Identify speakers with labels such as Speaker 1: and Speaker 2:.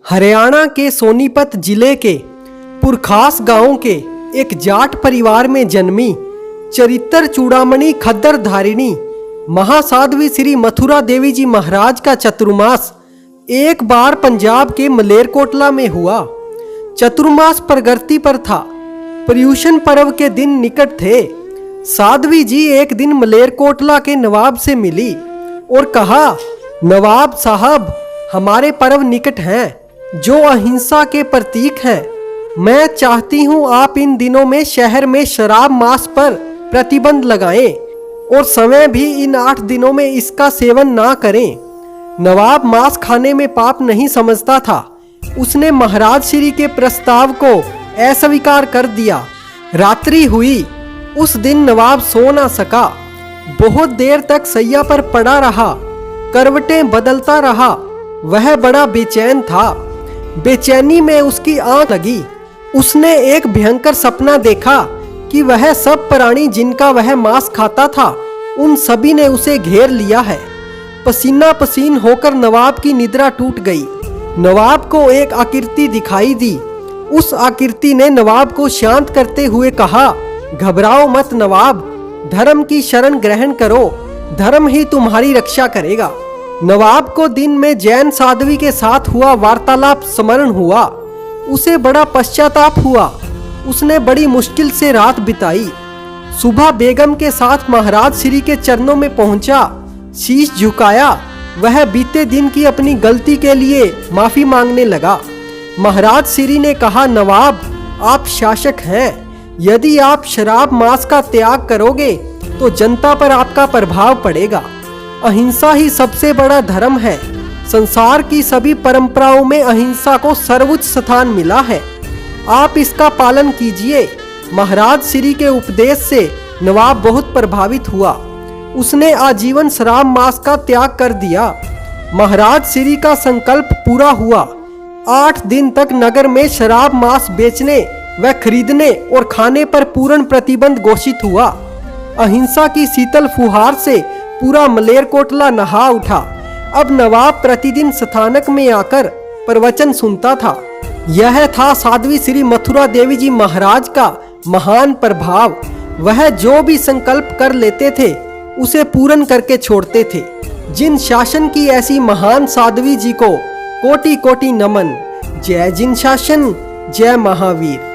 Speaker 1: हरियाणा के सोनीपत जिले के पुरखास गांव के एक जाट परिवार में जन्मी चरित्र चूड़ामणि खद्दर धारिणी महासाध्वी श्री मथुरा देवी जी महाराज का चतुर्मास एक बार पंजाब के मलेरकोटला में हुआ। चतुर्मास प्रगति पर था। पर्यूषण पर्व के दिन निकट थे। साध्वी जी एक दिन मलेरकोटला के नवाब से मिली और कहा, नवाब साहब, हमारे पर्व निकट हैं जो अहिंसा के प्रतीक हैं। मैं चाहती हूं आप इन दिनों में शहर में शराब मांस पर प्रतिबंध लगाएं और समय भी इन 8 दिनों में इसका सेवन ना करें। नवाब मांस खाने में पाप नहीं समझता था। उसने महाराज श्री के प्रस्ताव को अस्वीकार कर दिया। रात्रि हुई। उस दिन नवाब सो ना सका। बहुत देर तक सैया पर पड़ा रहा, करवटें बदलता रहा। वह बड़ा बेचैन था। बेचैनी में उसकी आंख लगी। उसने एक भयंकर सपना देखा कि वह सब प्राणी जिनका वह मांस खाता था, उन सभी ने उसे घेर लिया है। पसीना पसीन होकर नवाब की निद्रा टूट गई। नवाब को एक आकृति दिखाई दी। उस आकृति ने नवाब को शांत करते हुए कहा, घबराओ मत नवाब, धर्म की शरण ग्रहण करो, धर्म ही तुम्हारी रक्षा करेगा। नवाब को दिन में जैन साध्वी के साथ हुआ वार्तालाप स्मरण हुआ। उसे बड़ा पश्चाताप हुआ। उसने बड़ी मुश्किल से रात बिताई। सुबह बेगम के साथ महाराज श्री के चरणों में पहुंचा, शीश झुकाया। वह बीते दिन की अपनी गलती के लिए माफी मांगने लगा। महाराज श्री ने कहा, नवाब, आप शासक हैं। यदि आप शराब मांस का त्याग करोगे तो जनता पर आपका प्रभाव पड़ेगा। अहिंसा ही सबसे बड़ा धर्म है। संसार की सभी परंपराओं में अहिंसा को सर्वोच्च स्थान मिला है। आप इसका पालन कीजिए। महाराज श्री के उपदेश से नवाब बहुत प्रभावित हुआ। उसने आजीवन शराब मांस का त्याग कर दिया। महाराज श्री का संकल्प पूरा हुआ। 8 दिन तक नगर में शराब मांस बेचने व खरीदने और खाने पर पूर्ण प्रतिबंध घोषित हुआ। अहिंसा की शीतल फुहार से पूरा मलेरकोटला नहा उठा। अब नवाब प्रतिदिन स्थानक में आकर प्रवचन सुनता था। यह था साध्वी श्री मथुरा देवी जी महाराज का महान प्रभाव। वह जो भी संकल्प कर लेते थे उसे पूर्ण करके छोड़ते थे। जिन शासन की ऐसी महान साध्वी जी को कोटि कोटि नमन। जय जिन शासन, जय महावीर।